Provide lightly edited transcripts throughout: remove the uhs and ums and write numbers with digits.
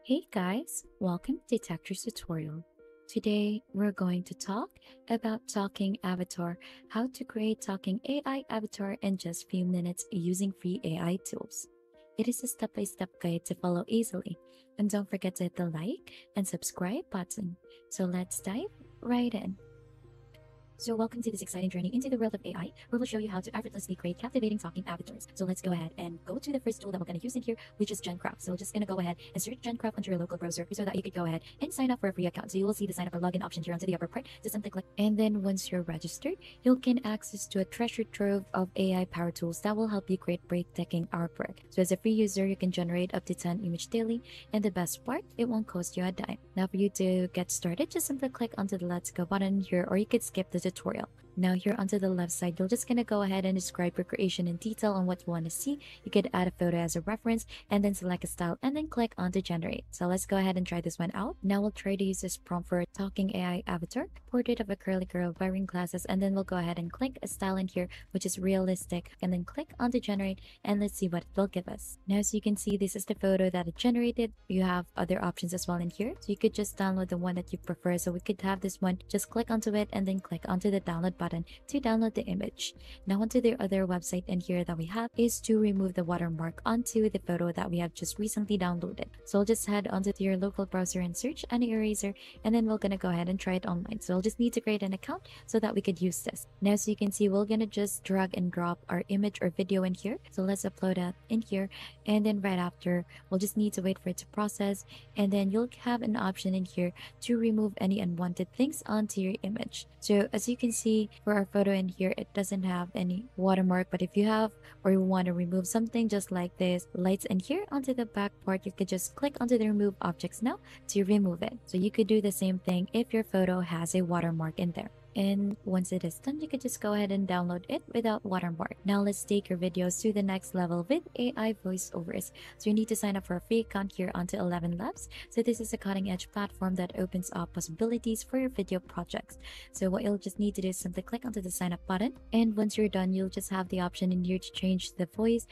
Hey guys, welcome to Texture's tutorial. Today we're going to talk about talking avatar, how to create talking AI avatar in just few minutes using free AI tools. It is a step-by-step guide to follow easily, and don't forget to hit the like and subscribe button. So let's dive right in. So welcome to this exciting journey into the world of AI, where we'll show you how to effortlessly create captivating talking avatars. So let's go ahead and go to the first tool that we're going to use in here, which is GenCraft. So we're just going to go ahead and search GenCraft onto your local browser so that you could go ahead and sign up for a free account. So you will see the sign up or login option here onto the upper part. Just simply click. And then once you're registered, you'll gain access to a treasure trove of AI power tools that will help you create breathtaking artwork. So as a free user, you can generate up to 10 images daily. And the best part, it won't cost you a dime. Now for you to get started, just simply click onto the Let's Go button here, or you could skip the tutorial. Now here onto the left side, you're just going to go ahead and describe your creation in detail on what you want to see. You could add a photo as a reference and then select a style and then click on to generate. So let's go ahead and try this one out. Now we'll try to use this prompt for a talking AI avatar, portrait of a curly girl wearing glasses, and then we'll go ahead and click a style in here which is realistic and then click on to generate, and let's see what it will give us. Now as you can see, this is the photo that it generated. You have other options as well in here, so you could just download the one that you prefer. So we could have this one, just click onto it and then click onto the download button to download the image. Now onto the other website in here that we have is to remove the watermark onto the photo that we have just recently downloaded. So we'll just head onto your local browser and search any eraser, and then we're gonna go ahead and try it online. So we'll just need to create an account so that we could use this. Now as you can see, we're gonna just drag and drop our image or video in here. So let's upload that in here, and then right after we'll just need to wait for it to process, and then you'll have an option in here to remove any unwanted things onto your image. So as you can see, for our photo in here, it doesn't have any watermark, but if you have or you want to remove something just like this lights in here onto the back part, you could just click onto the remove objects now to remove it. So you could do the same thing if your photo has a watermark in there. And once it is done, you can just go ahead and download it without watermark. Now let's take your videos to the next level with AI voiceovers. So you need to sign up for a free account here onto 11 Labs. So this is a cutting edge platform that opens up possibilities for your video projects. So what you'll just need to do is simply click onto the sign up button. And once you're done, you'll just have the option in here to change the voice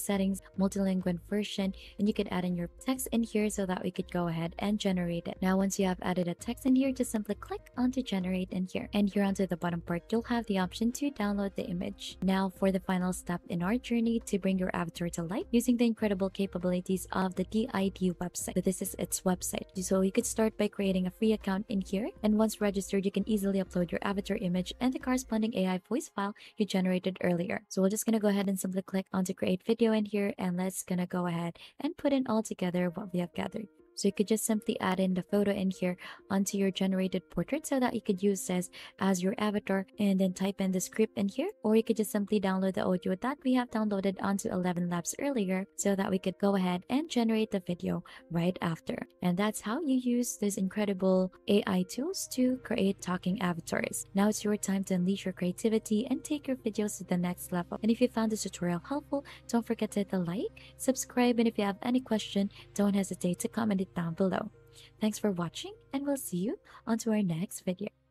settings, multilingual version, and you could add in your text in here so that we could go ahead and generate it. Now once you have added a text in here, just simply click onto generate in here. And here onto the bottom part, you'll have the option to download the image. Now for the final step in our journey to bring your avatar to life using the incredible capabilities of the DID website. So this is its website. So you could start by creating a free account in here, and once registered, you can easily upload your avatar image and the corresponding AI voice file you generated earlier. So we're just gonna go ahead and simply click on to create video in here, and let's gonna go ahead and put in all together what we have gathered. So you could just simply add in the photo in here onto your generated portrait so that you could use this as your avatar, and then type in the script in here, or you could just simply download the audio that we have downloaded onto 11 Labs earlier so that we could go ahead and generate the video right after. And that's how you use these incredible AI tools to create talking avatars. Now it's your time to unleash your creativity and take your videos to the next level. And if you found this tutorial helpful, don't forget to hit the like, subscribe, and if you have any question, don't hesitate to comment it down below. Thanks for watching, and we'll see you on to our next video.